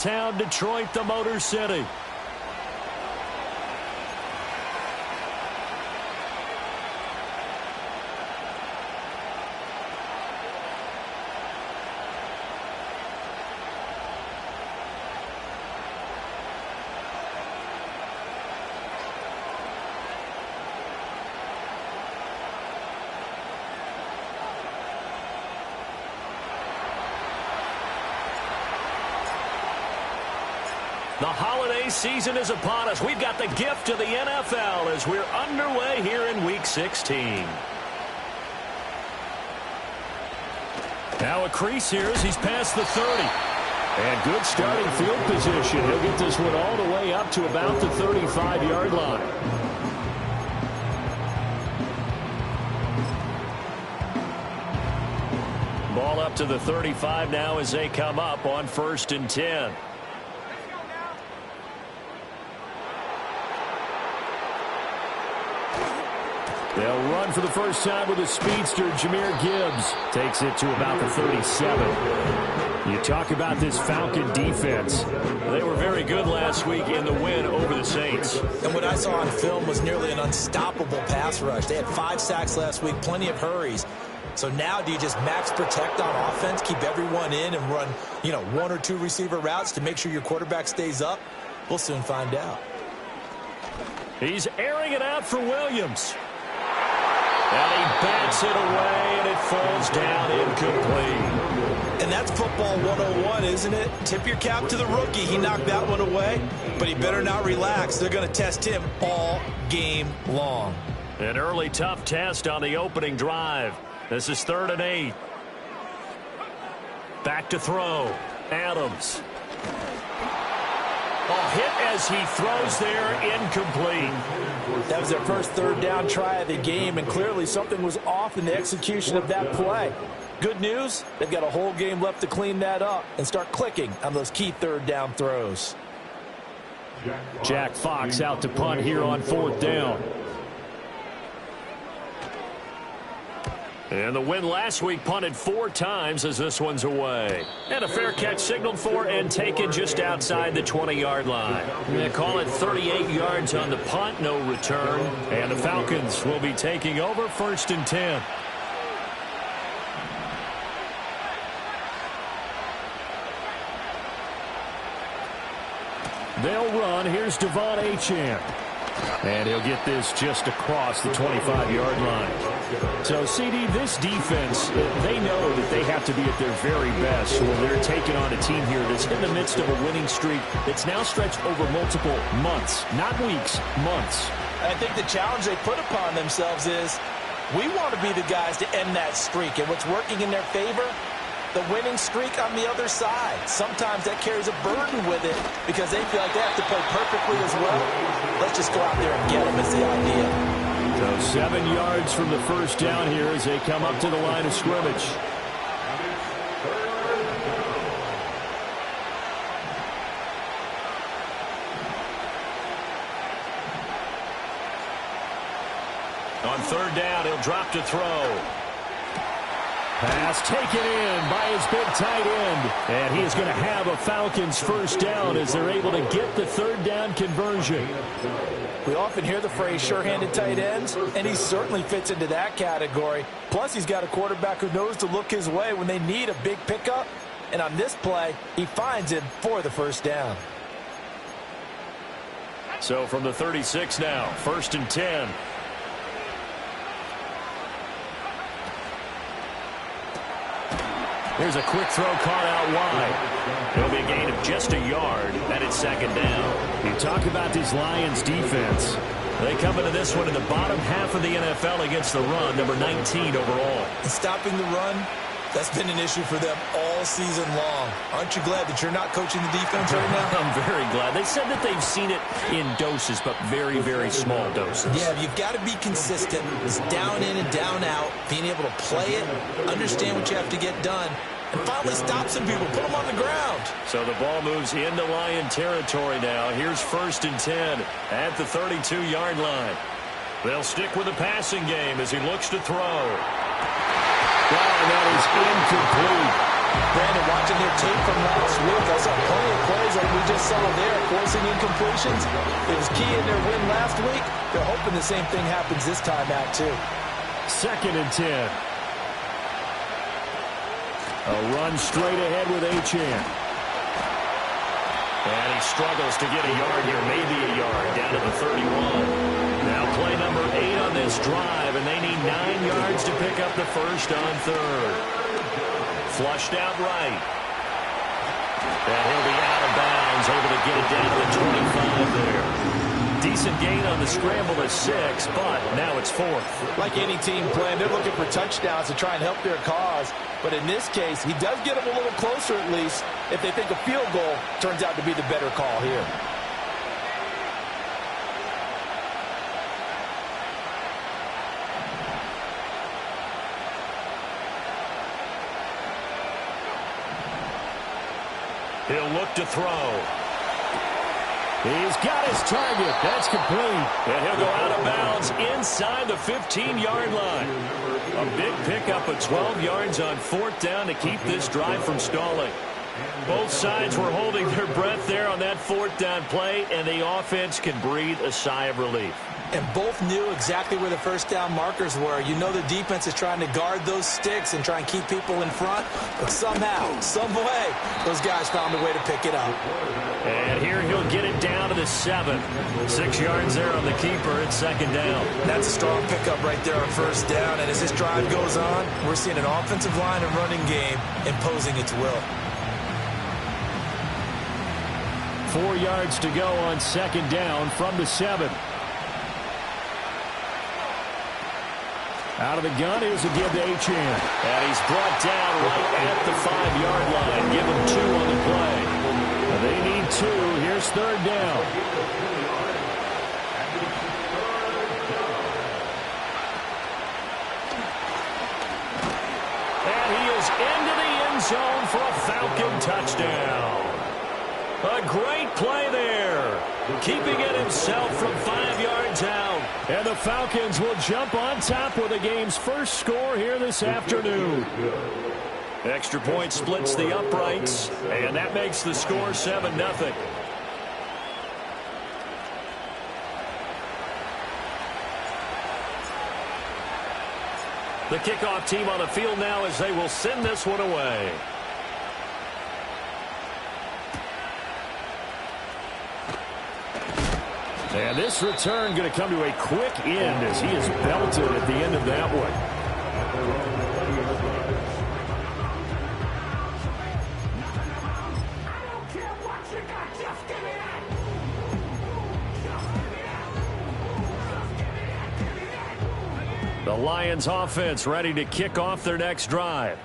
Town Detroit, the Motor City. The holiday season is upon us. We've got the gift of the NFL as we're underway here in Week 16. Now a crease here as he's past the 30. And good starting field position. He'll get this one all the way up to about the 35-yard line. Ball up to the 35 now as they come up on 1st and 10. They'll run for the first time with a speedster. Jahmyr Gibbs takes it to about the 37. You talk about this Falcon defense. They were very good last week in the win over the Saints. And what I saw on film was nearly an unstoppable pass rush. They had 5 sacks last week, plenty of hurries. So now do you just max protect on offense, keep everyone in and run, 1 or 2 receiver routes to make sure your quarterback stays up? We'll soon find out. He's airing it out for Williams. And he bats it away, and it falls down incomplete. And that's football 101, isn't it? Tip your cap to the rookie. He knocked that one away, but he better not relax. They're going to test him all game long. An early tough test on the opening drive. This is 3rd and 8. Back to throw. Adams. Hit as he throws there, incomplete. That was their first 3rd down try of the game, and clearly something was off in the execution of that play. Good news, they've got a whole game left to clean that up and start clicking on those key 3rd down throws. Jack Fox out to punt here on 4th down. And the win last week punted 4 times as this one's away. And a fair catch signaled for and taken just outside the 20-yard line. They call it 38 yards on the punt, no return. And the Falcons will be taking over 1st and 10. They'll run. Here's Devon Achane. And he'll get this just across the 25-yard line. So, CD, this defense, they know that they have to be at their very best when they're taking on a team here that's in the midst of a winning streak that's now stretched over multiple months, not weeks, months. I think the challenge they put upon themselves is we want to be the guys to end that streak. And what's working in their favor? The winning streak on the other side. Sometimes that carries a burden with it because they feel like they have to play perfectly as well. Let's just go out there and get them is the idea. So 7 yards from the first down here as they come up to the line of scrimmage. On 3rd down, he'll drop to throw. Pass taken in by his big tight end. And he is going to have a Falcons first down as they're able to get the 3rd down conversion. We often hear the phrase sure-handed tight ends, and he certainly fits into that category. Plus, he's got a quarterback who knows to look his way when they need a big pickup. And on this play, he finds him for the first down. So from the 36 now, 1st and 10. Here's a quick throw caught out wide. It'll be a gain of just a yard. That is 2nd down. You talk about this Lions defense. They come into this one in the bottom half of the NFL against the run, number 19 overall. And stopping the run, that's been an issue for them all season long. Aren't you glad that you're not coaching the defense right now? I'm very glad. They said that they've seen it in doses, but very, very small doses. Yeah, you've got to be consistent. It's down in and down out, being able to play it, understand what you have to get done, and finally stop some people, put them on the ground. So the ball moves into Lion territory now. Here's 1st and 10 at the 32-yard line. They'll stick with the passing game as he looks to throw. Wow, and that is incomplete. Brandon, watching their tape from last week, I saw plenty of plays like we just saw there, forcing incompletions. It was key in their win last week. They're hoping the same thing happens this time out, too. 2nd and 10. A run straight ahead with Achane. And he struggles to get a yard here, maybe a yard, down to the 31. Now play number 8 on this drive, and they need 9 yards to pick up the first on 3rd. Flushed out right. And he'll be out of bounds, able to get it down to the 25 there. Decent gain on the scramble to 6, but now it's 4th. Like any team playing, they're looking for touchdowns to try and help their cause. But in this case, he does get them a little closer at least if they think a field goal turns out to be the better call here. He'll look to throw. He's got his target. That's complete. And he'll go out of bounds inside the 15-yard line. A big pickup of 12 yards on 4th down to keep this drive from stalling. Both sides were holding their breath there on that 4th down play, and the offense can breathe a sigh of relief. And both knew exactly where the first down markers were. You know the defense is trying to guard those sticks and try and keep people in front. But somehow, some way, those guys found a way to pick it up. And here he'll get it down to the 7. 6 yards there on the keeper at 2nd down. That's a strong pickup right there on 1st down. And as this drive goes on, we're seeing an offensive line and running game imposing its will. 4 yards to go on 2nd down from the 7. Out of the gun, here's a give to Achane. And he's brought down right at the 5-yard line. Give him 2 on the play. They need 2. Here's 3rd down. And he is into the end zone for a Falcon touchdown. A great play there. Keeping it himself from 5 yards out. And the Falcons will jump on top with the game's first score here this afternoon. Extra point splits the uprights, and that makes the score 7-0. The kickoff team on the field now as they will send this one away. And this return going to come to a quick end as he is belted at the end of that one. The Lions offense ready to kick off their next drive.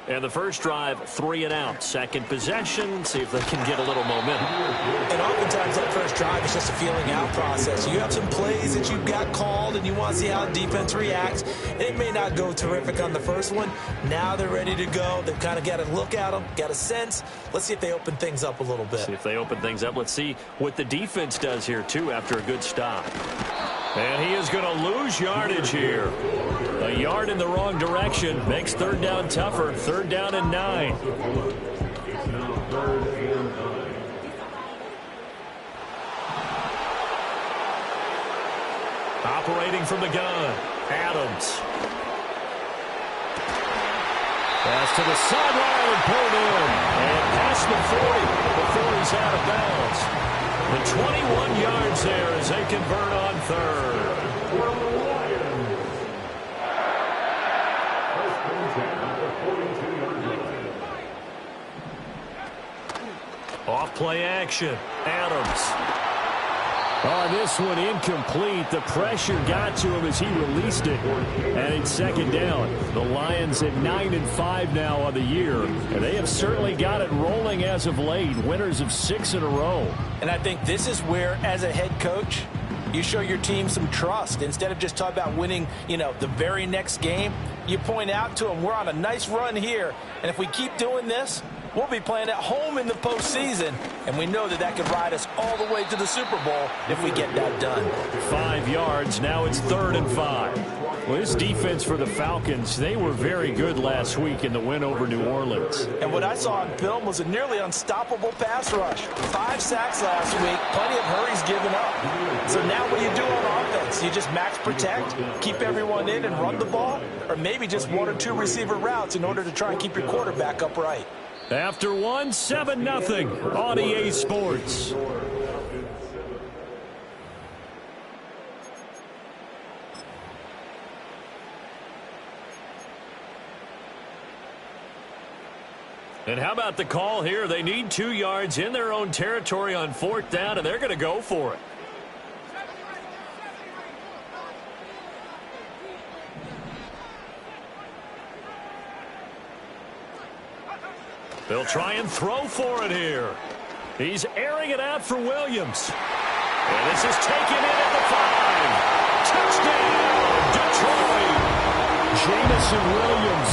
And the first drive, 3 and out. Second possession, see if they can get a little momentum. And oftentimes that first drive is just a feeling out process. You have some plays that you've got called and you want to see how the defense reacts. It may not go terrific on the first one. Now they're ready to go. They've kind of got to look at them, got a sense. Let's see if they open things up a little bit. See if they open things up. Let's see what the defense does here, too, after a good stop. And he is going to lose yardage here. A yard in the wrong direction makes 3rd down tougher. 3rd down and 9. Operating from the gun, Adams. Pass to the sideline and pulled in. And past the 40 before he's out of bounds. The 21 yards there as they convert on 3rd. Off play action. Adams. On this one, incomplete. The pressure got to him as he released it. And it's 2nd down. The Lions at 9-5 now on the year. And they have certainly got it rolling as of late. Winners of 6 in a row. And I think this is where, as a head coach, you show your team some trust. Instead of just talking about winning, the very next game, you point out to them, we're on a nice run here. And if we keep doing this, we'll be playing at home in the postseason, and we know that could ride us all the way to the Super Bowl if we get that done. 5 yards. Now it's 3rd and 5. Well, this defense for the Falcons, they were very good last week in the win over New Orleans. And what I saw on film was a nearly unstoppable pass rush. 5 sacks last week, plenty of hurries given up. So now what do you do on offense? You just max protect, keep everyone in and run the ball? Or maybe just 1 or 2 receiver routes in order to try and keep your quarterback upright? After one, 7-0 on EA Sports. And how about the call here? They need 2 yards in their own territory on 4th down, and they're going to go for it. They'll try and throw for it here. He's airing it out for Williams. And this is taken in at the 5. Touchdown, Detroit. Jamison Williams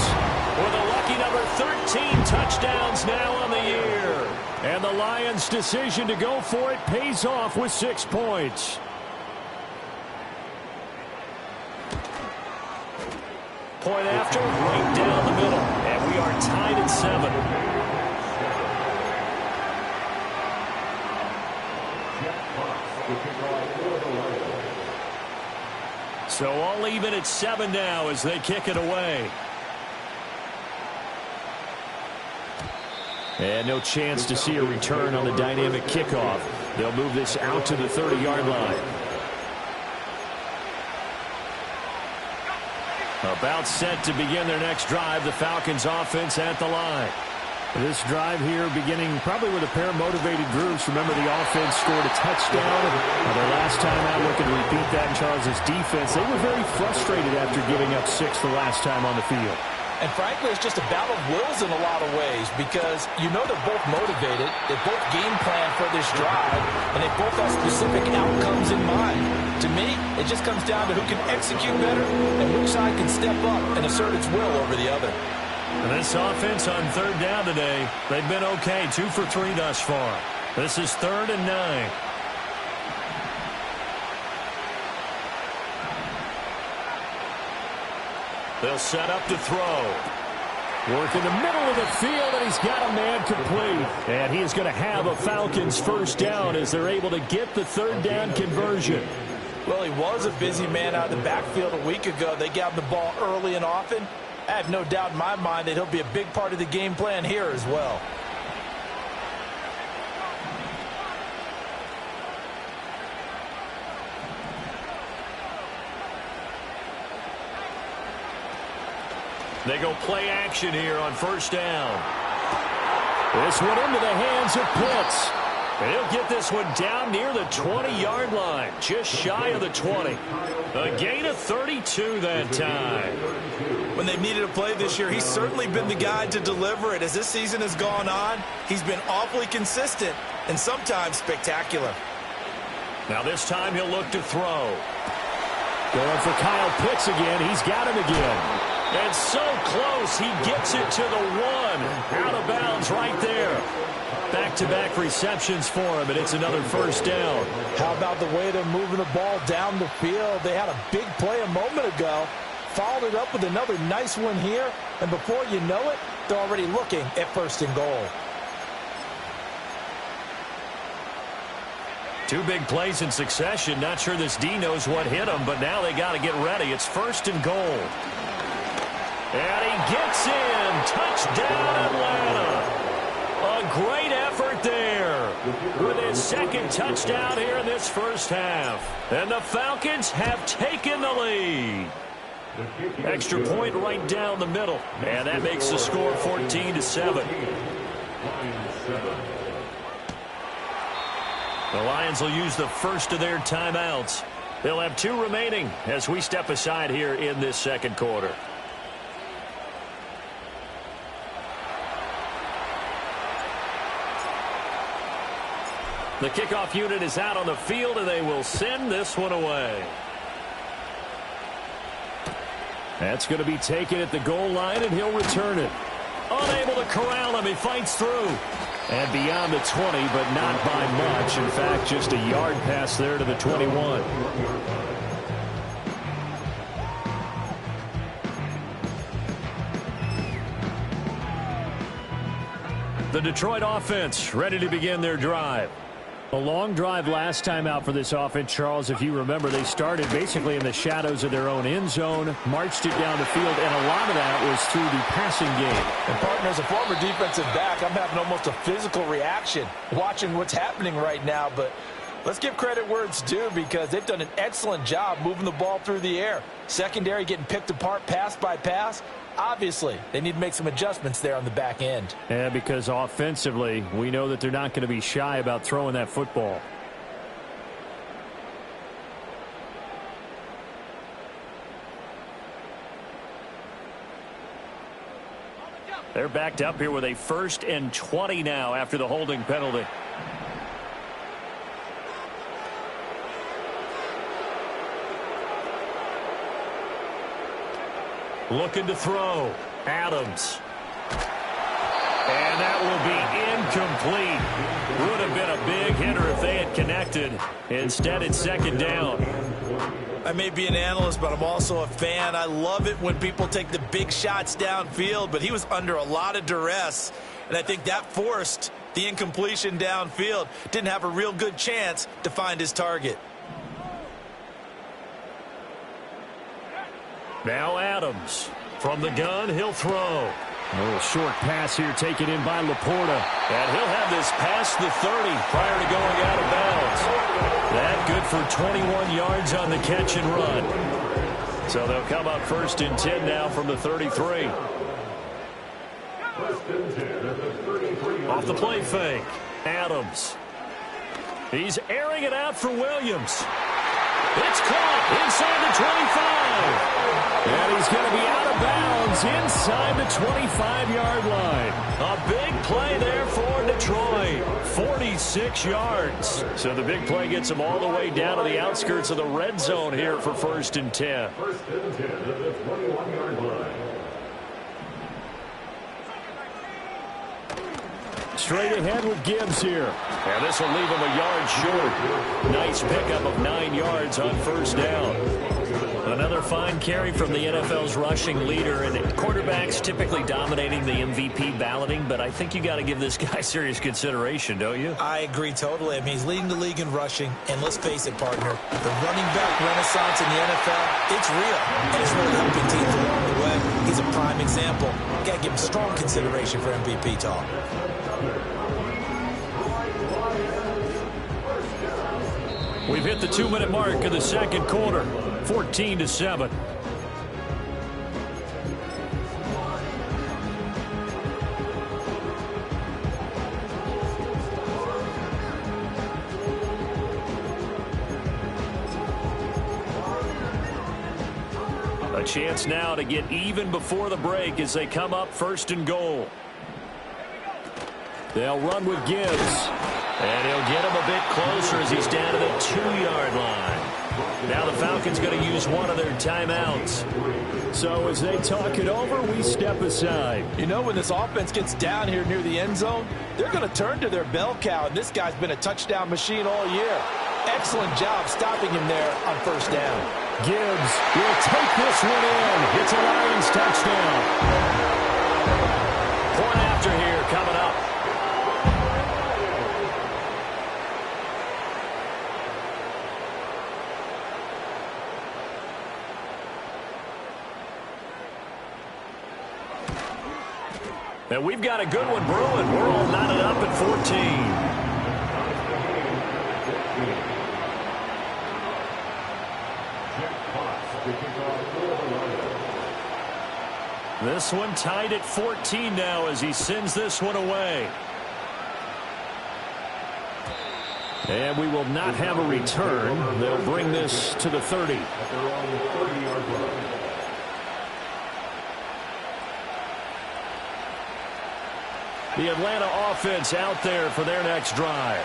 with a lucky number 13 touchdowns now on the year. And the Lions' decision to go for it pays off with 6 points. Point after, right down the middle. And we are tied at 7. So all even at 7 now as they kick it away. And no chance to see a return on the dynamic kickoff. They'll move this out to the 30-yard line. About set to begin their next drive, the Falcons offense at the line. This drive here beginning probably with a pair of motivated groups. Remember, the offense scored a touchdown. Their last time out, looking to repeat that in Charles' defense. They were very frustrated after giving up 6 the last time on the field. And frankly, it's just a battle of wills in a lot of ways because you know they're both motivated. They both game plan for this drive, and they both have specific outcomes in mind. To me, it just comes down to who can execute better and which side can step up and assert its will over the other. And this offense on 3rd down today, they've been okay, 2 for 3 thus far. This is 3rd and 9. They'll set up to throw. Work in the middle of the field, and he's got a man complete. And he is going to have a Falcons 1st down as they're able to get the 3rd down conversion. Well, he was a busy man out of the backfield a week ago. They got him the ball early and often. I have no doubt in my mind that he'll be a big part of the game plan here as well. They go play action here on 1st down. This one into the hands of Pitts. And he'll get this one down near the 20-yard line, just shy of the 20. A gain of 32 that time. When they've needed a play this year, he's certainly been the guy to deliver it. As this season has gone on, he's been awfully consistent and sometimes spectacular. Now this time he'll look to throw. Going for Kyle Pitts again. He's got him again. And so close, he gets it to the 1. Out of bounds right there. Back-to-back receptions for him, and it's another 1st down. How about the way they're moving the ball down the field? They had a big play a moment ago. Followed it up with another nice one here. And before you know it, they're already looking at 1st and goal. 2 big plays in succession. Not sure this D knows what hit him, but now they got to get ready. It's 1st and goal. And he gets in. Touchdown, Atlanta. A great effort there with his 2nd touchdown here in this 1st half. And the Falcons have taken the lead. Extra point right down the middle. And that makes the score 14-7. The Lions will use the first of their timeouts. They'll have 2 remaining as we step aside here in this 2nd quarter. The kickoff unit is out on the field, and they will send this one away. That's going to be taken at the goal line, and he'll return it. Unable to corral him. He fights through. And beyond the 20, but not by much. In fact, just a yard pass there to the 21. The Detroit offense ready to begin their drive. A long drive last time out for this offense, Charles. If you remember, they started basically in the shadows of their own end zone, marched it down the field, and a lot of that was through the passing game. And, partner, as a former defensive back, I'm having almost a physical reaction watching what's happening right now. But let's give credit where it's due because they've done an excellent job moving the ball through the air. Secondary getting picked apart pass by pass. Obviously, they need to make some adjustments there on the back end. Yeah, because offensively, we know that they're not going to be shy about throwing that football. They're backed up here with a 1st and 20 now after the holding penalty. Looking to throw. Adams. And that will be incomplete. Would have been a big hitter if they had connected. Instead, it's 2nd down. I may be an analyst, but I'm also a fan. I love it when people take the big shots downfield, but he was under a lot of duress, and I think that forced the incompletion downfield. Didn't have a real good chance to find his target. Now Adams. From the gun, he'll throw. A little short pass here taken in by Laporta. And he'll have this past the 30 prior to going out of bounds. That good for 21 yards on the catch and run. So they'll come up 1st and 10 now from the 33. Off the play fake. Adams. He's airing it out for Williams. It's caught inside the 25. And he's going to be out of bounds inside the 25-yard line. A big play there for Detroit. 46 yards. So the big play gets him all the way down to the outskirts of the red zone here for 1st and 10. 1st and 10 at the 21-yard line. Straight ahead with Gibbs here. And this will leave him a yard short. Nice pickup of 9 yards on 1st down. Another fine carry from the NFL's rushing leader, and quarterbacks typically dominating the MVP balloting, but I think you got to give this guy serious consideration, don't you? I agree totally. I mean, he's leading the league in rushing, and let's face it, partner, the running back renaissance in the NFL, it's real, and it's really helping teams along the way. He's a prime example. Got to give him strong consideration for MVP talk. We've hit the 2-minute mark of the 2nd quarter. 14-7. A chance now to get even before the break as they come up 1st and goal. They'll run with Gibbs. And he'll get him a bit closer as he's down to the 2-yard line. Now the Falcons going to use one of their timeouts. So as they talk it over, we step aside. You know, when this offense gets down here near the end zone, they're going to turn to their bell cow, and this guy's been a touchdown machine all year. Excellent job stopping him there on 1st down. Gibbs will take this one in. It's a Lions touchdown. Point after here coming up. And we've got a good one brewing. We're all knotted up at 14. This one tied at 14 now as he sends this one away. And we will not have a return. They'll bring this to the 30. The Atlanta offense out there for their next drive.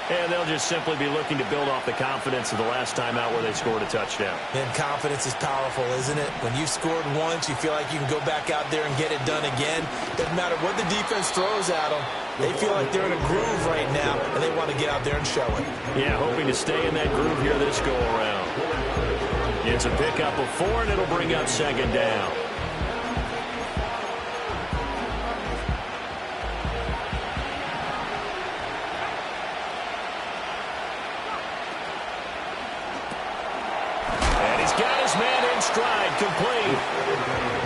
And they'll just simply be looking to build off the confidence of the last time out where they scored a touchdown. And confidence is powerful, isn't it? When you've scored once, you feel like you can go back out there and get it done again. Doesn't matter what the defense throws at them. They feel like they're in a groove right now, and they want to get out there and show it. Yeah, hoping to stay in that groove here this go-around. It's a pickup of 4, and it'll bring up 2nd down. his man in stride, complete.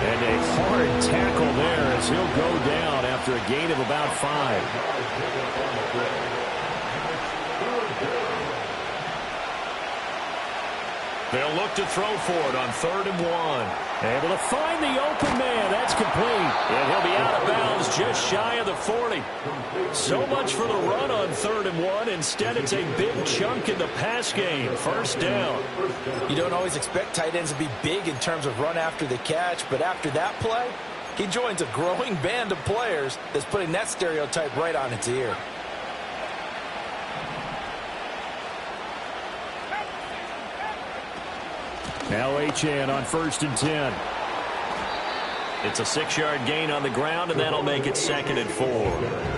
And a hard tackle there as he'll go down after a gain of about 5. They'll look to throw for it on 3rd and 1. Able to find the open man. That's complete. And he'll be out of bounds just shy of the 40. So much for the run on 3rd and 1. Instead, it's a big chunk in the pass game. 1st down. You don't always expect tight ends to be big in terms of run after the catch, but after that play, he joins a growing band of players that's putting that stereotype right on its ear. Now Achane on 1st and 10. It's a 6-yard gain on the ground, and that'll make it 2nd and 4.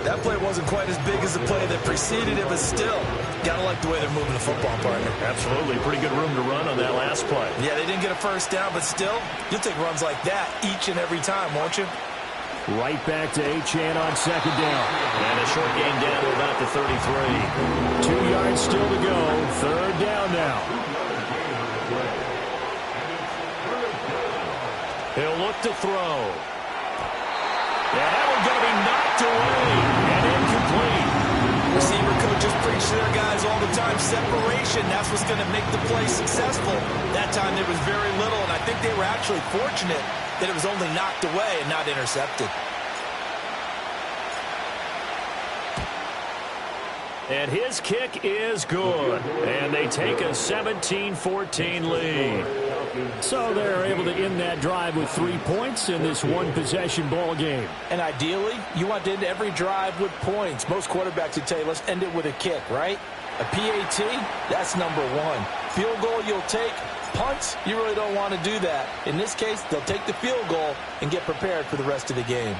That play wasn't quite as big as the play that preceded it, but still, gotta like the way they're moving the football, partner. Absolutely. Pretty good room to run on that last play. Yeah, they didn't get a 1st down, but still, you'll take runs like that each and every time, won't you? Right back to Achane on 2nd down. And a short gain down to about the 33. 2 yards still to go. 3rd down now. He'll look to throw. And that one's going to be knocked away and incomplete. Receiver coaches preach to their guys all the time. Separation, that's what's going to make the play successful. That time there was very little, and I think they were actually fortunate that it was only knocked away and not intercepted. And his kick is good. And they take a 17-14 lead. So they're able to end that drive with 3 points in this one-possession ball game. And ideally, you want to end every drive with points. Most quarterbacks would tell you, let's end it with a kick, right? A PAT, that's number 1. Field goal you'll take. Punts, you really don't want to do that. In this case, they'll take the field goal and get prepared for the rest of the game.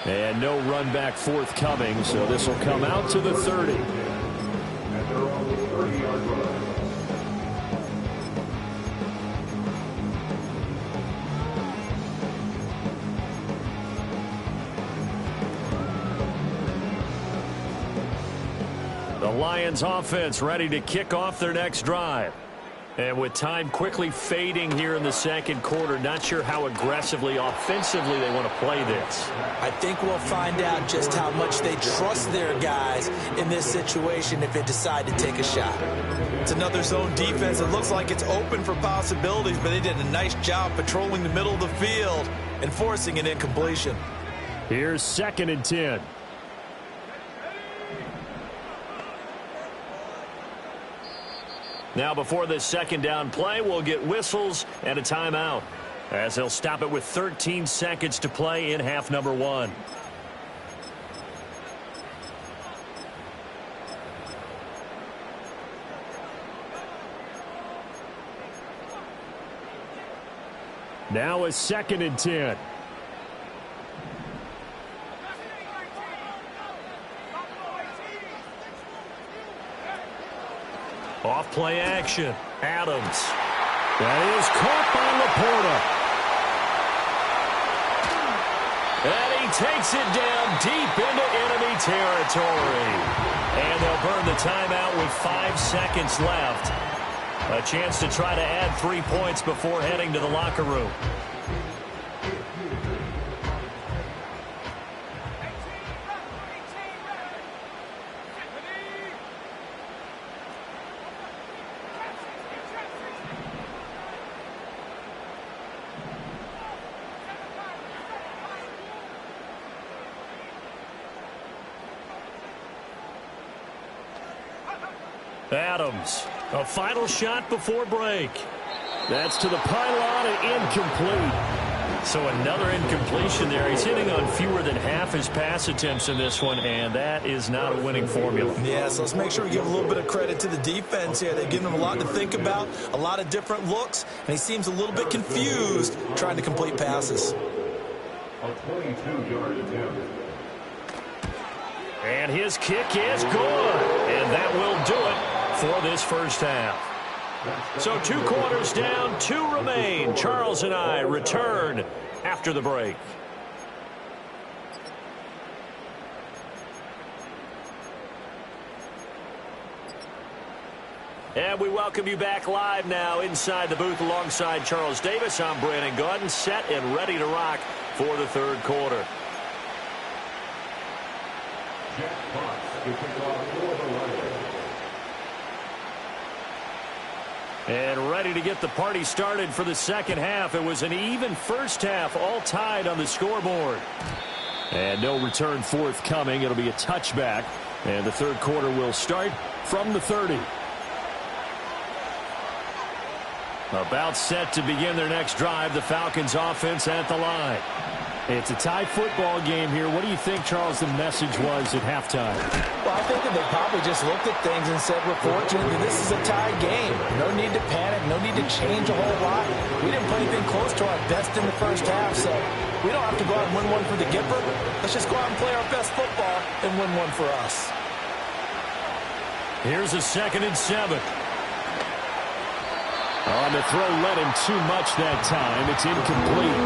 And no run back forthcoming, so this will come out to the 30. And they're on the 30-yard line. The Lions offense ready to kick off their next drive. And with time quickly fading here in the 2nd quarter, not sure how aggressively, offensively they want to play this. I think we'll find out just how much they trust their guys in this situation if they decide to take a shot. It's another zone defense. It looks like it's open for possibilities, but they did a nice job patrolling the middle of the field and forcing an incompletion. Here's 2nd and 10. Now before this 2nd down play, we'll get whistles and a timeout, as they'll stop it with 13 seconds to play in half number 1. Now a 2nd and 10. Off play action. Adams. That is caught by Laporta. And he takes it down deep into enemy territory. And they'll burn the timeout with 5 seconds left. A chance to try to add 3 points before heading to the locker room. Adams, a final shot before break. That's to the pylon and incomplete. So another incompletion there. He's hitting on fewer than half his pass attempts in this one, and that is not a winning formula. Yeah, so let's make sure we give a little bit of credit to the defense here. They've given him a lot to think about, a lot of different looks, and he seems a little bit confused trying to complete passes. A 22-yard attempt. And his kick is good. And that will do it for this first half. So 2 quarters down, 2 remain. Charles and I return after the break. And we welcome you back live now inside the booth alongside Charles Davis. I'm Brandon Gaudin, set and ready to rock for the third quarter. And ready to get the party started for the second half. It was an even first half, all tied on the scoreboard. And no return forthcoming. It'll be a touchback. And the third quarter will start from the 30. About set to begin their next drive. The Falcons offense at the line. It's a tie football game here. What do you think, Charles, the message was at halftime? Well, I think that they probably just looked at things and said, we're fortunate that this is a tie game. No need to panic. No need to change a whole lot. We didn't play anything close to our best in the first half, so we don't have to go out and win one for the Gipper. Let's just go out and play our best football and win one for us. Here's a 2nd and 7. On the throw, led him too much that time. It's incomplete.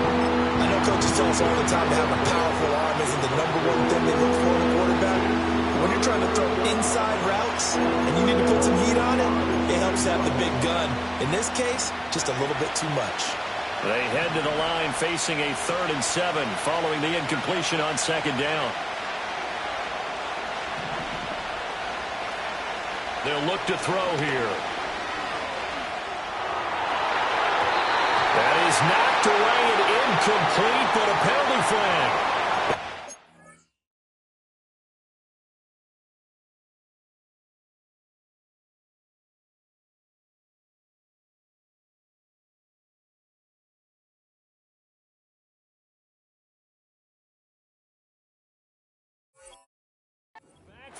I know coaches tell us all the time that having a powerful arm isn't the #1 thing they look for in a quarterback. When you're trying to throw inside routes and you need to put some heat on it, it helps have the big gun. In this case, just a little bit too much. They head to the line facing a 3rd and 7 following the incompletion on 2nd down. They'll look to throw here. That is knocked away and incomplete, but a penalty flag.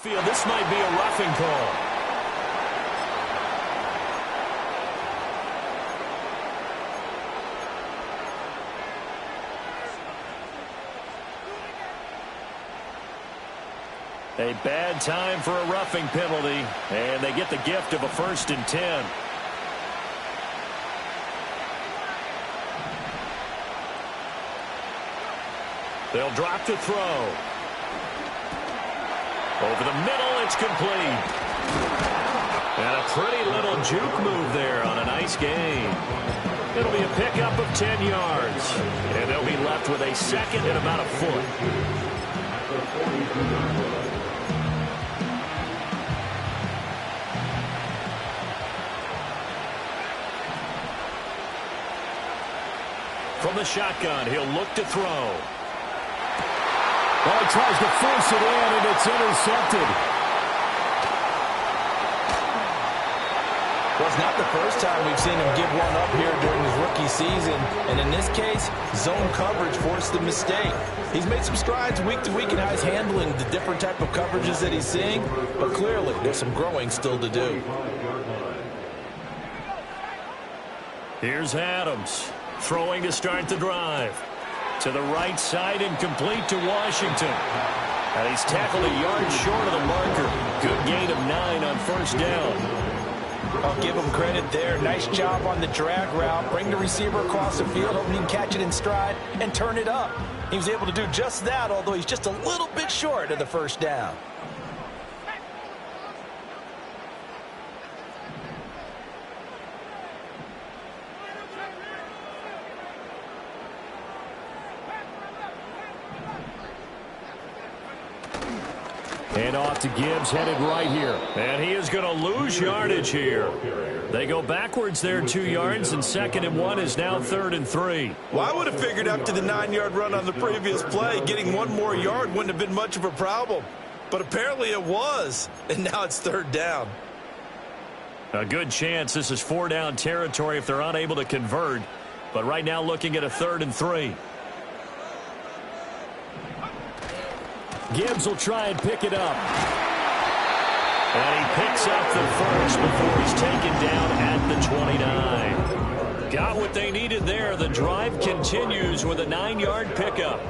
Backfield, this might be a roughing call. A bad time for a roughing penalty, and they get the gift of a 1st and 10. They'll drop to throw. Over the middle, it's complete. And a pretty little juke move there on a nice gain. It'll be a pickup of 10 yards, and they'll be left with a 2nd and about a foot. From the shotgun, he'll look to throw. Well, he tries to force it in, and it's intercepted. Well, it's not the first time we've seen him give one up here during his rookie season. And in this case, zone coverage forced the mistake. He's made some strides week to week in how he's handling the different type of coverages that he's seeing. But clearly, there's some growing still to do. Here's Adams. Throwing to start the drive. To the right side and complete to Washington. And he's tackled a yard short of the marker. Good gain of 9 on 1st down. I'll give him credit there. Nice job on the drag route. Bring the receiver across the field, hoping he can catch it in stride and turn it up. He was able to do just that, although he's just a little bit short of the 1st down. And off to Gibbs, headed right here. And he is going to lose yardage here. They go backwards there 2 yards, and 2nd and 1 is now 3rd and 3. Well, I would have figured after the 9-yard run on the previous play, getting 1 more yard wouldn't have been much of a problem. But apparently it was, and now it's 3rd down. A good chance this is 4-down territory if they're unable to convert. But right now looking at a 3rd and 3. Gibbs will try and pick it up. And he picks up the 1st before he's taken down at the 29. Got what they needed there. The drive continues with a 9-yard pickup.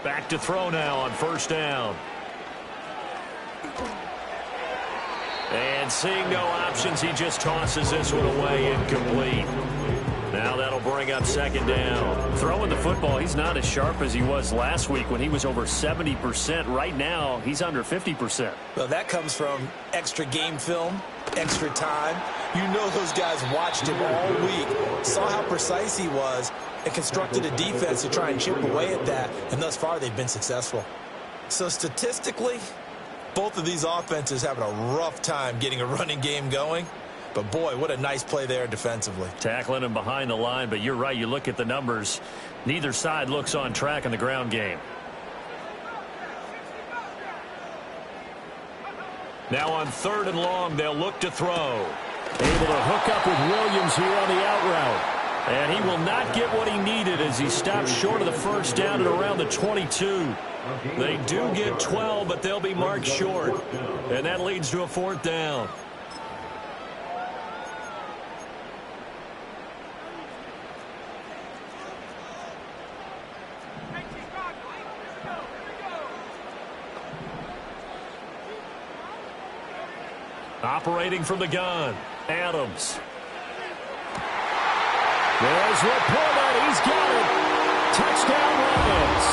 Back to throw now on 1st down. And seeing no options, he just tosses this one away incomplete. Now that'll bring up second down. Throwing the football, he's not as sharp as he was last week when he was over 70%. Right now, he's under 50%. Well, that comes from extra game film, extra time. You know those guys watched him all week, saw how precise he was, and constructed a defense to try and chip away at that, and thus far they've been successful. So statistically, both of these offenses having a rough time getting a running game going. But, boy, what a nice play there defensively. Tackling him behind the line, but you're right. You look at the numbers. Neither side looks on track in the ground game. Now on 3rd and long, they'll look to throw. Able to hook up with Williams here on the out route. And he will not get what he needed as he stopped short of the first down at around the 22. They do get 12, but they'll be marked short. And that leads to a 4th down. Operating from the gun, Adams. There's Laporta. He's got it. Touchdown, Lions.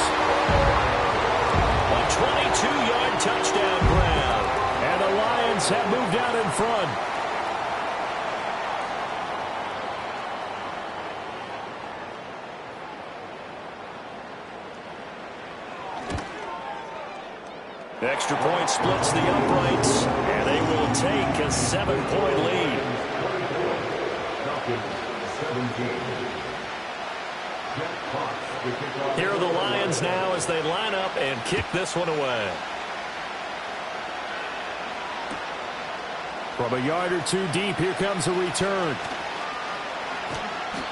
A 22-yard touchdown grab. And the Lions have moved out in front. Extra point splits the uprights, and they will take a 7-point lead. Here are the Lions now as they line up and kick this one away. From a yard or two deep, here comes a return.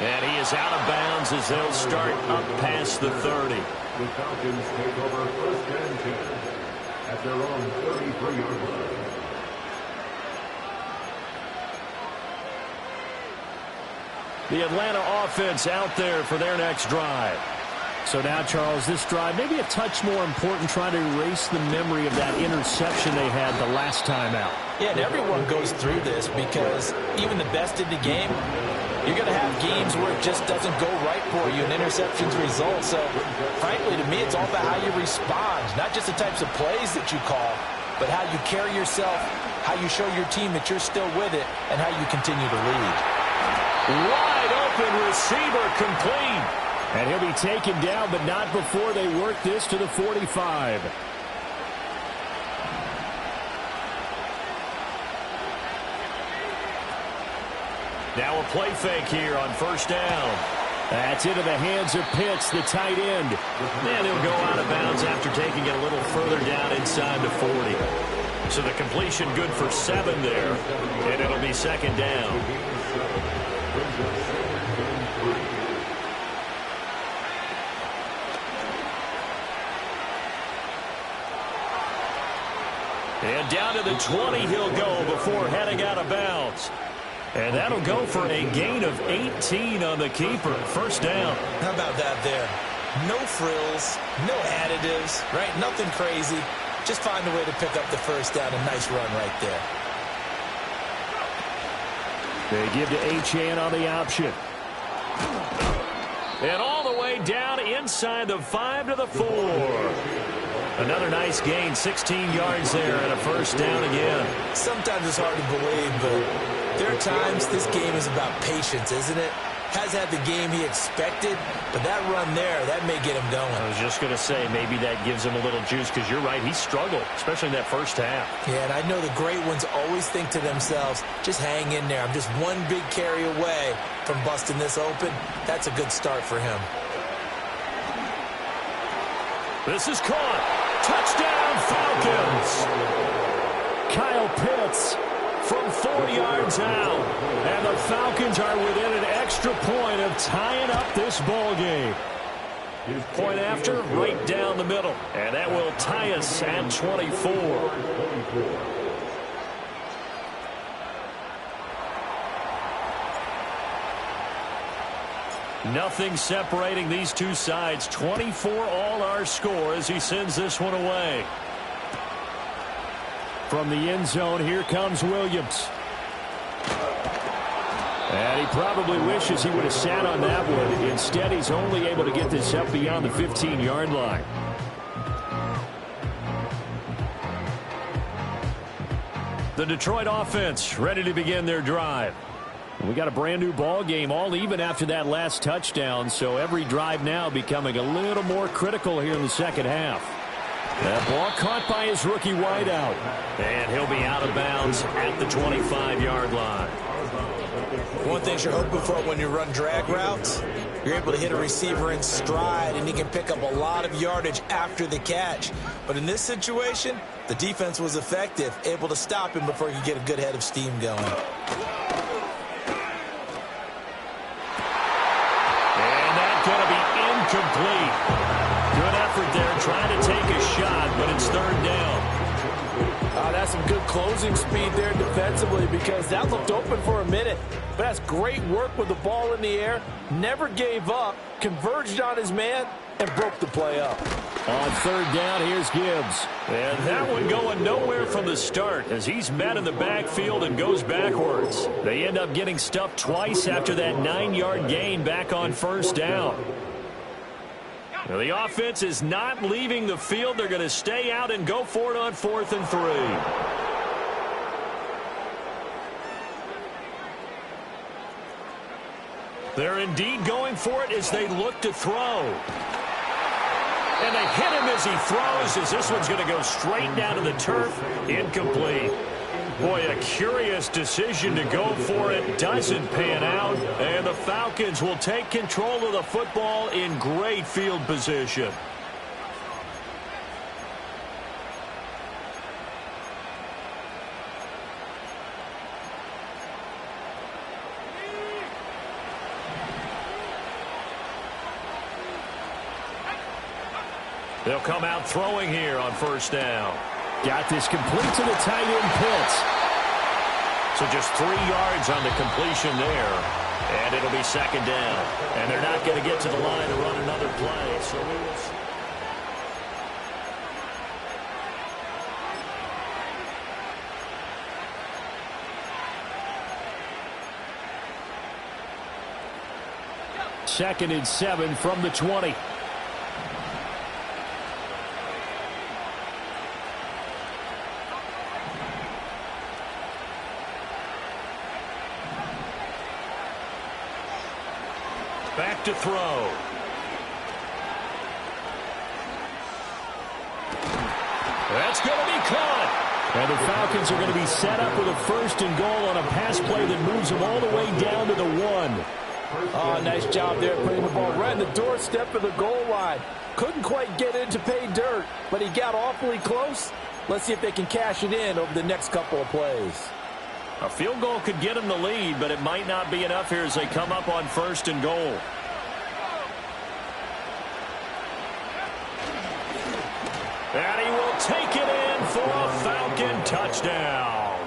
And he is out of bounds as they'll start up past the 30. The Falcons take over 1st and 10 at their own 33-yard line. The Atlanta offense out there for their next drive. So now, Charles, this drive maybe a touch more important, trying to erase the memory of that interception they had the last time out. Yeah, and everyone goes through this because even the best in the game, you're going to have games where it just doesn't go right for you, and interceptions result. So, frankly, to me, it's all about how you respond, not just the types of plays that you call, but how you carry yourself, how you show your team that you're still with it, and how you continue to lead. Wide open receiver complete. And he'll be taken down, but not before they work this to the 45. Now a play fake here on 1st down. That's into the hands of Pitts, the tight end. And he'll go out of bounds after taking it a little further down inside the 40. So the completion good for 7 there. And it'll be 2nd down. And down to the 20 he'll go before heading out of bounds. And that'll go for a gain of 18 on the keeper. 1st down. How about that there? No frills, no additives, right? Nothing crazy. Just find a way to pick up the 1st down. A nice run right there. They give to Achane on the option. And all the way down inside the 5 to the 4. Another nice gain, 16 yards there, and a 1st down again. Sometimes it's hard to believe, but there are times this game is about patience, isn't it? Has had the game he expected, but that run there, that may get him going. I was just going to say, maybe that gives him a little juice, because you're right, he struggled, especially in that 1st half. Yeah, and I know the great ones always think to themselves, just hang in there. I'm just one big carry away from busting this open. That's a good start for him. This is caught. Touchdown, Falcons. Kyle Pitts from 40 yards out. And the Falcons are within an extra point of tying up this ball game. Point after, right down the middle. And that will tie us at 24. Nothing separating these two sides. 24 all our score as he sends this one away. From the end zone, here comes Williams. And he probably wishes he would have sat on that one. Instead, he's only able to get this up beyond the 15-yard line. The Detroit offense ready to begin their drive. We got a brand new ball game, all even after that last touchdown, so every drive now becoming a little more critical here in the second half. That ball caught by his rookie wideout, and he'll be out of bounds at the 25-yard line. One thing you're hoping for when you run drag routes, you're able to hit a receiver in stride, and he can pick up a lot of yardage after the catch. But in this situation, the defense was effective, able to stop him before he could get a good head of steam going. Going to be incomplete. Good effort there, trying to take a shot, but it's third down. That's some good closing speed there defensively, because that looked open for a minute. But that's great work with the ball in the air. Never gave up, converged on his man, and broke the play up. On third down, here's Gibbs. And that one going nowhere from the start as he's met in the backfield and goes backwards. They end up getting stuffed twice after that 9-yard gain back on first down. Now, the offense is not leaving the field. They're going to stay out and go for it on 4th and 3. They're indeed going for it as they look to throw. And they hit him as he throws, as this one's going to go straight down to the turf. Incomplete. Boy, a curious decision to go for it. Doesn't pan out. And the Falcons will take control of the football in great field position. They'll come out throwing here on first down. Got this complete to the tight end Pitts. So just 3 yards on the completion there. And it'll be second down. And they're not going to get to the line to run another play. So we will see. Second and 7 from the 20. Back to throw. That's going to be caught. And the Falcons are going to be set up with a first and goal on a pass play that moves them all the way down to the 1. Oh, nice job there putting the ball right in the doorstep of the goal line. Couldn't quite get in to pay dirt, but he got awfully close. Let's see if they can cash it in over the next couple of plays. A field goal could get them the lead, but it might not be enough here as they come up on first and goal. And he will take it in for a Falcon touchdown.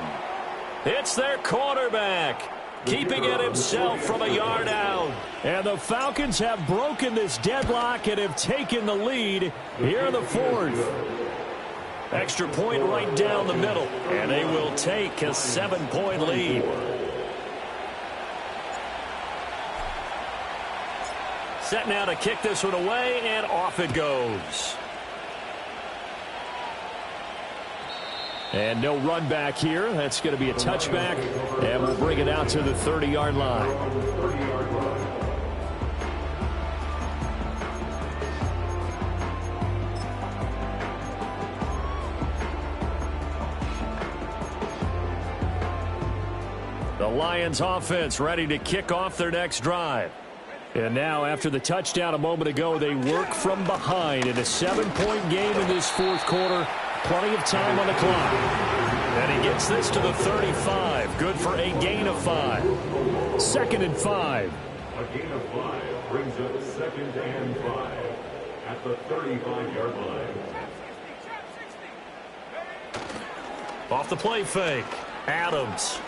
It's their quarterback, keeping it himself from a yard out. And the Falcons have broken this deadlock and have taken the lead here in the 4th. Extra point right down the middle, and they will take a 7-point lead. Set now to kick this one away, and off it goes. And no run back here. That's going to be a touchback, and we'll bring it out to the 30-yard line. The Lions offense ready to kick off their next drive. And now, after the touchdown a moment ago, they work from behind in a 7-point game in this 4th quarter. Plenty of time on the clock. And he gets this to the 35. Good for a gain of 5. 2nd and 5. A gain of 5 brings up 2nd and 5 at the 35-yard line. Off the play fake. Adams.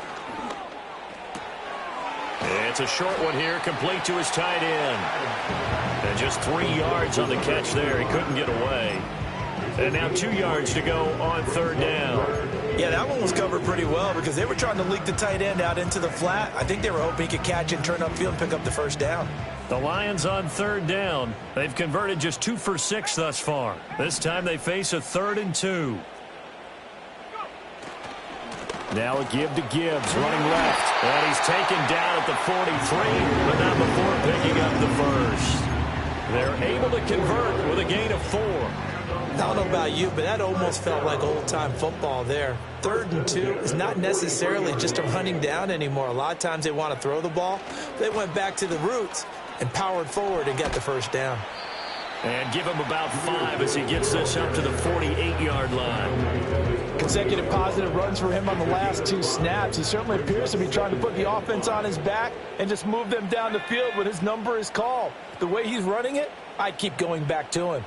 It's a short one here, complete to his tight end. And just 3 yards on the catch there. He couldn't get away. And now 2 yards to go on third down. Yeah, that one was covered pretty well because they were trying to leak the tight end out into the flat. I think they were hoping he could catch it and turn upfield and pick up the first down. The Lions on third down. They've converted just 2 for 6 thus far. This time they face a 3rd and 2. Now a give to Gibbs, running left. And he's taken down at the 43, but not before picking up the first. They're able to convert with a gain of 4. I don't know about you, but that almost felt like old-time football there. 3rd and 2 is not necessarily just a running down anymore. A lot of times they want to throw the ball. They went back to the roots and powered forward and got the first down. And give him about 5 as he gets this up to the 48-yard line. Consecutive positive runs for him on the last 2 snaps. He certainly appears to be trying to put the offense on his back and just move them down the field when his number is called. The way he's running it, I'd keep going back to him.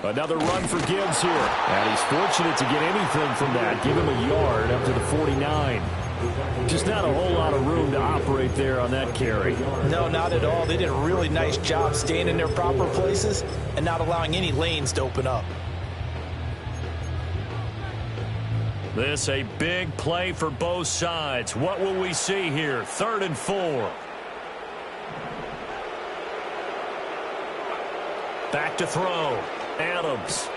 Another run for Gibbs here. And he's fortunate to get anything from that. Give him a yard up to the 49. Just not a whole lot of room to operate there on that carry. No, not at all. They did a really nice job staying in their proper places and not allowing any lanes to open up. This a big play for both sides. What will we see here? 3rd and 4. Back to throw. Adams.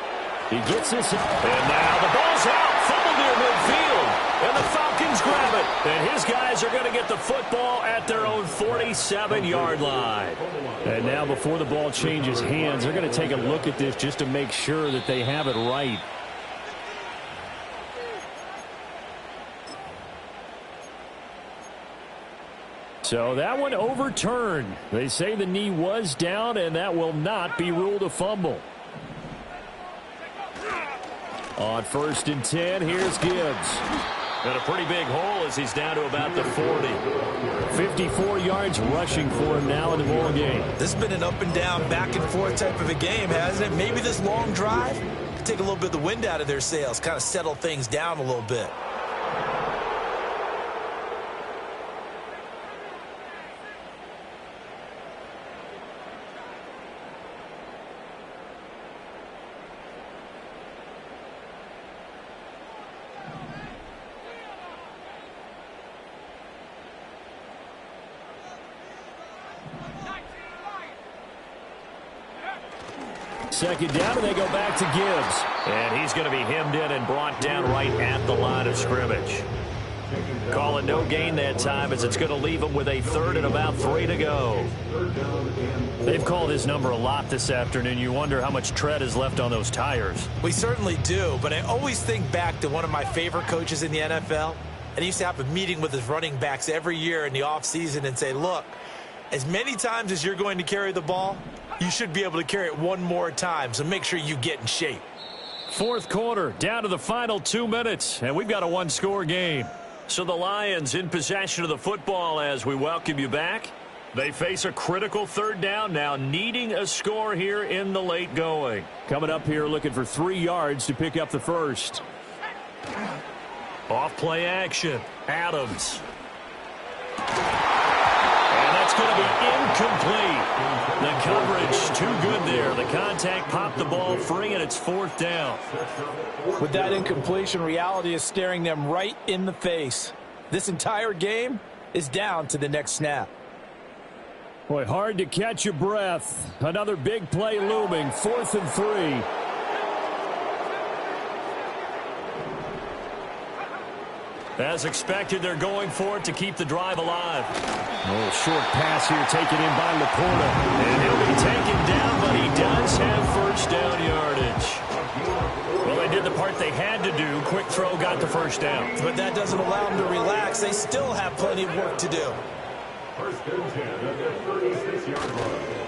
He gets this. And now the ball's out. Fumbled near midfield. And the Falcons grab it. And his guys are going to get the football at their own 47-yard line. And now before the ball changes hands, they're going to take a look at this just to make sure that they have it right. So that one overturned. They say the knee was down, and that will not be ruled a fumble. On 1st and 10, here's Gibbs. And a pretty big hole as he's down to about the 40. 54 yards rushing for him now in the ball game. This has been an up and down, back and forth type of a game, hasn't it? Maybe this long drive could take a little bit of the wind out of their sails, kind of settle things down a little bit. Second down, and they go back to Gibbs. And he's going to be hemmed in and brought down right at the line of scrimmage. Call it no gain that time as it's going to leave him with a 3rd and about 3 to go. They've called his number a lot this afternoon. You wonder how much tread is left on those tires. We certainly do, but I always think back to one of my favorite coaches in the NFL. And he used to have a meeting with his running backs every year in the offseason and say, look, as many times as you're going to carry the ball, you should be able to carry it one more time, so make sure you get in shape. 4th quarter, down to the final 2 minutes, and we've got a 1-score game. So the Lions in possession of the football as we welcome you back. They face a critical 3rd down now, needing a score here in the late going. Coming up here looking for 3 yards to pick up the first. Off play action. Adams. And that's going to be incomplete. The coverage too good there. The contact popped the ball free, and it's 4th down. With that incompletion, reality is staring them right in the face. This entire game is down to the next snap. Boy, hard to catch your breath. Another big play looming. 4th and 3. As expected, they're going for it to keep the drive alive. A little short pass here taken in by Laporta. And he'll be taken down, but he does have first down yardage. Well, they did the part they had to do. Quick throw got the first down. But that doesn't allow them to relax. They still have plenty of work to do. 1st and 10 at their 36-yard line.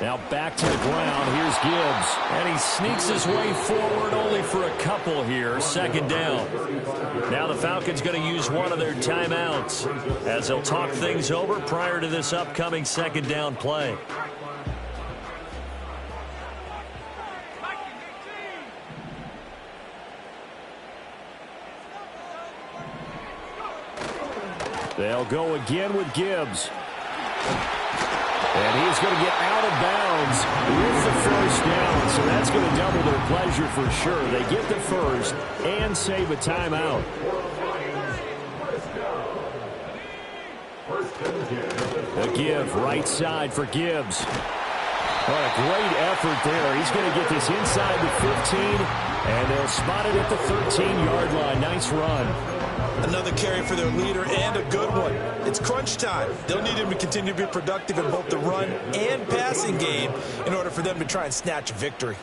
Now back to the ground. Here's Gibbs. And he sneaks his way forward only for a couple here. 2nd down. Now the Falcons going to use one of their timeouts as they'll talk things over prior to this upcoming 2nd down play. They'll go again with Gibbs. And he's going to get out of bounds with the first down. So that's going to double their pleasure for sure. They get the first and save a timeout. A give right side for Gibbs. What a great effort there. He's going to get this inside the 15, and they'll spot it at the 13-yard line. Nice run. Another carry for their leader and a good one. It's crunch time. They'll need him to continue to be productive in both the run and passing game in order for them to try and snatch a victory.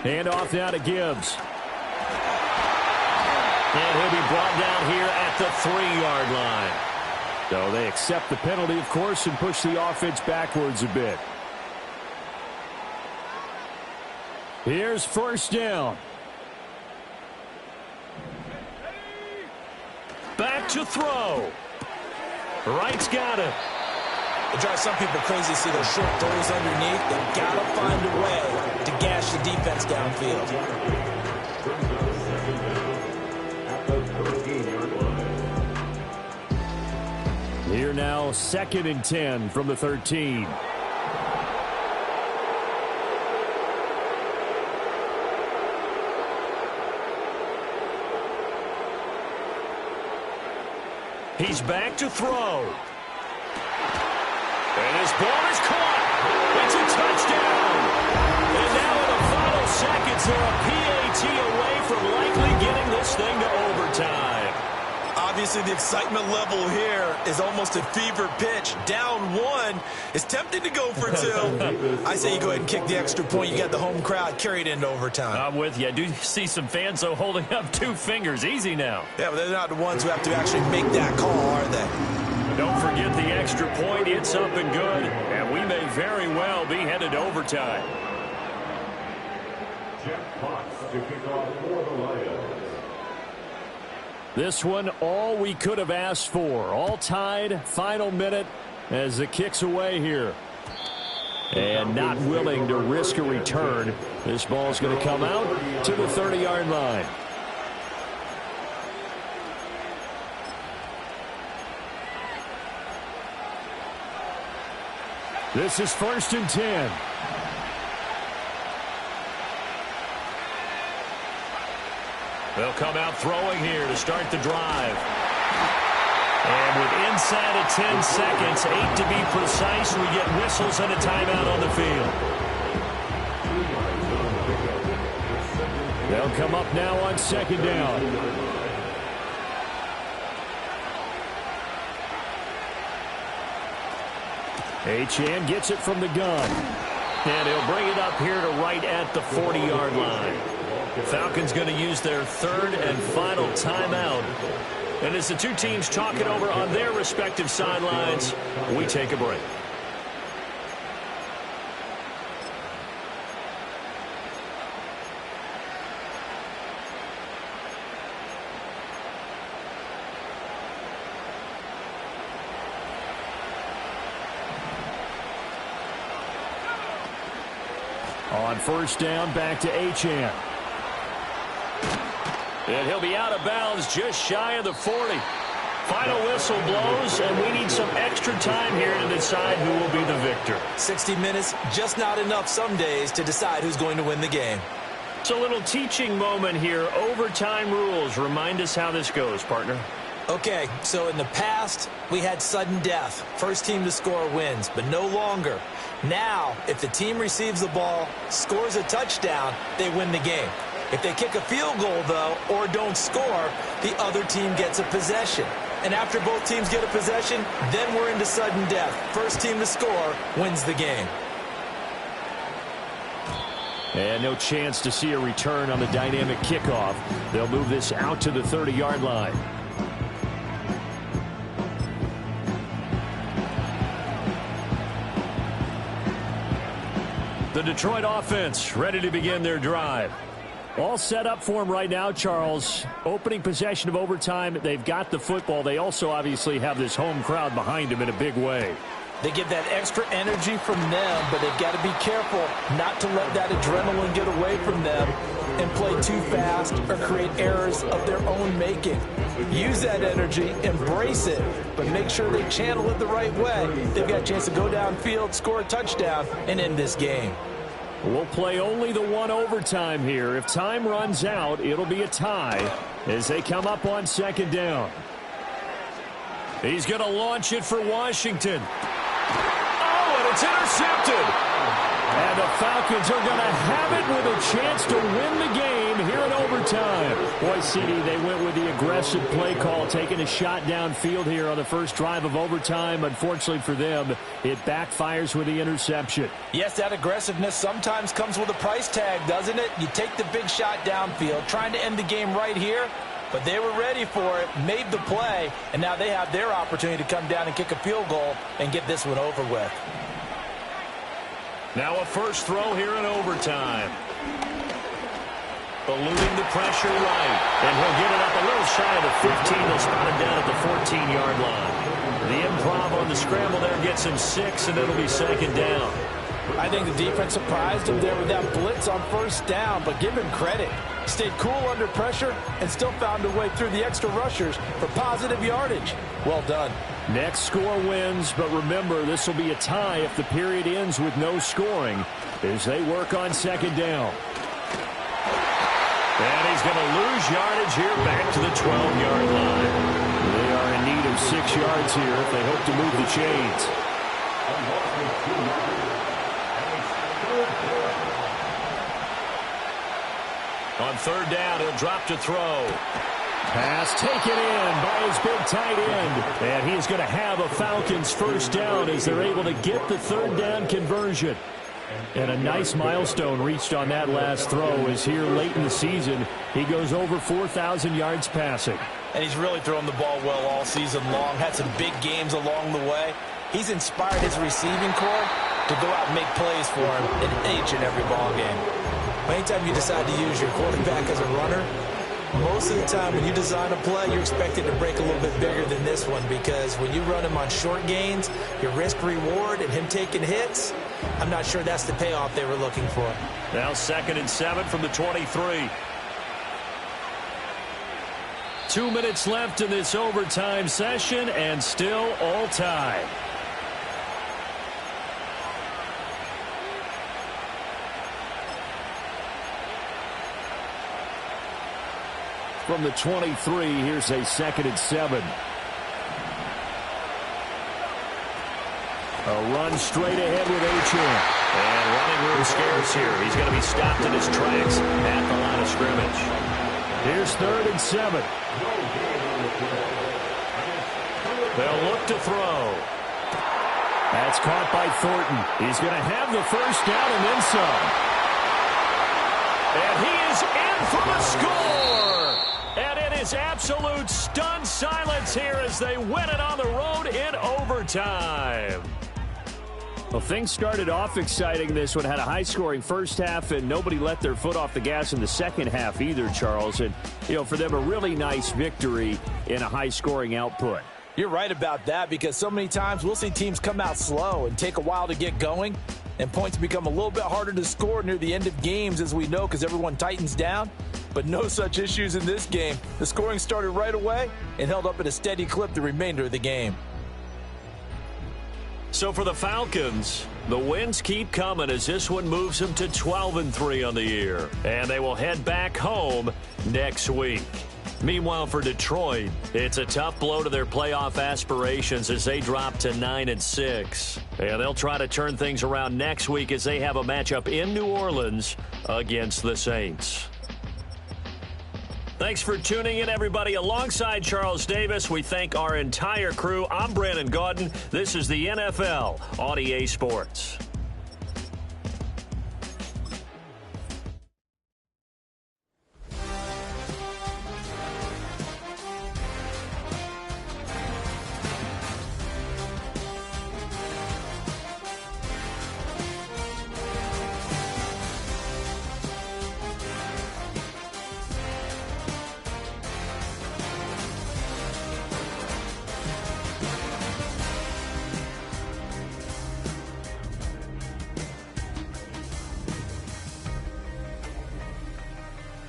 Hand off now to Gibbs. And he'll be brought down here at the 3-yard line. So they accept the penalty, of course, and push the offense backwards a bit. Here's first down. Back to throw. Wright's got it. It drives some people crazy to see those short throws underneath. They've got to find a way to gash the defense downfield. Here now, 2nd and 10 from the 13. He's back to throw. And his ball is caught. It's a touchdown. And now in the final seconds, they're a PAT away from likely getting this thing to overtime. Obviously, the excitement level here is almost a fever pitch. Down 1. It's tempting to go for 2. I say you go ahead and kick the extra point. You got the home crowd carried into overtime. I'm with you. I do see some fans, though, holding up 2 fingers. Easy now. Yeah, but they're not the ones who have to actually make that call, are they? Don't forget the extra point. It's up and good. And we may very well be headed to overtime. Jeff Potts to kick off for the Lions. This one, all we could have asked for. All tied, final minute as the kick's away here. And not willing to risk a return. This ball's going to come out to the 30-yard line. This is 1st and 10. They'll come out throwing here to start the drive. And with inside of 10 seconds, 8 to be precise, we get whistles and a timeout on the field. They'll come up now on 2nd down. Achane gets it from the gun. And he'll bring it up here to right at the 40-yard line. The Falcons going to use their 3rd and final timeout. And as the two teams talk it over on their respective sidelines, we take a break. On 1st down, back to Achane. And he'll be out of bounds just shy of the 40. Final whistle blows, and we need some extra time here to decide who will be the victor. 60 minutes, just not enough some days to decide who's going to win the game. It's a little teaching moment here. Overtime rules. Remind us how this goes, partner. Okay, so in the past, we had sudden death. First team to score wins, but no longer. Now, if the team receives the ball, scores a touchdown, they win the game. If they kick a field goal, though, or don't score, the other team gets a possession. And after both teams get a possession, then we're into sudden death. First team to score wins the game. And no chance to see a return on the dynamic kickoff. They'll move this out to the 30-yard line. The Detroit offense ready to begin their drive. All set up for them right now, Charles. Opening possession of overtime. They've got the football. They also obviously have this home crowd behind them in a big way. They get that extra energy from them, but they've got to be careful not to let that adrenaline get away from them and play too fast or create errors of their own making. Use that energy, embrace it, but make sure they channel it the right way. They've got a chance to go downfield, score a touchdown, and end this game. We'll play only the one overtime here. If time runs out, it'll be a tie as they come up on second down. He's going to launch it for Washington. Oh, and it's intercepted. And the Falcons are going to have it with a chance to win the game here in overtime. Boy, CD, they went with the aggressive play call, taking a shot downfield here on the first drive of overtime. Unfortunately for them, it backfires with the interception. Yes, that aggressiveness sometimes comes with a price tag, doesn't it? You take the big shot downfield, trying to end the game right here, but they were ready for it, made the play, and now they have their opportunity to come down and kick a field goal and get this one over with. Now a first throw here in overtime. Eluding the pressure right. And he'll get it up a little shy of the 15. They'll spot him down at the 14-yard line. The improv on the scramble there gets him 6, and it'll be second down. I think the defense surprised him there with that blitz on first down, but give him credit. Stayed cool under pressure and still found a way through the extra rushers for positive yardage. Well done. Next score wins, but remember, this will be a tie if the period ends with no scoring as they work on second down. And he's going to lose yardage here back to the 12-yard line. They are in need of 6 yards here if they hope to move the chains. On third down, he'll drop to throw. Pass taken in by his big tight end. And he's going to have a Falcons first down as they're able to get the third down conversion. And a nice milestone reached on that last throw is here late in the season. He goes over 4,000 yards passing. And he's really thrown the ball well all season long. Had some big games along the way. He's inspired his receiving corps to go out and make plays for him in each and every ball game. Anytime you decide to use your quarterback as a runner, most of the time when you design a play, you're expected to break a little bit bigger than this one, because when you run him on short gains, your risk-reward and him taking hits, I'm not sure that's the payoff they were looking for. Now 2nd and 7 from the 23. 2 minutes left in this overtime session, and still all tied. From the 23, here's a 2nd and 7. A run straight ahead with H.M. And running room scarce here. He's going to be stopped in his tracks at the line of scrimmage. Here's 3rd and 7. They'll look to throw. That's caught by Thornton. He's going to have the first down and then some. And he is in for the score. And it is absolute stunned silence here as they win it on the road in overtime. Well, things started off exciting. This one had a high-scoring first half, and nobody let their foot off the gas in the second half either, Charles. And, you know, for them, a really nice victory in a high-scoring output. You're right about that, because so many times we'll see teams come out slow and take a while to get going, and points become a little bit harder to score near the end of games, as we know, because everyone tightens down. But no such issues in this game. The scoring started right away and held up at a steady clip the remainder of the game. So for the Falcons, the wins keep coming as this one moves them to 12-3 on the year. And they will head back home next week. Meanwhile, for Detroit, it's a tough blow to their playoff aspirations as they drop to 9-6. And they'll try to turn things around next week as they have a matchup in New Orleans against the Saints. Thanks for tuning in, everybody. Alongside Charles Davis, we thank our entire crew. I'm Brandon Gaudin. This is the NFL on EA Sports.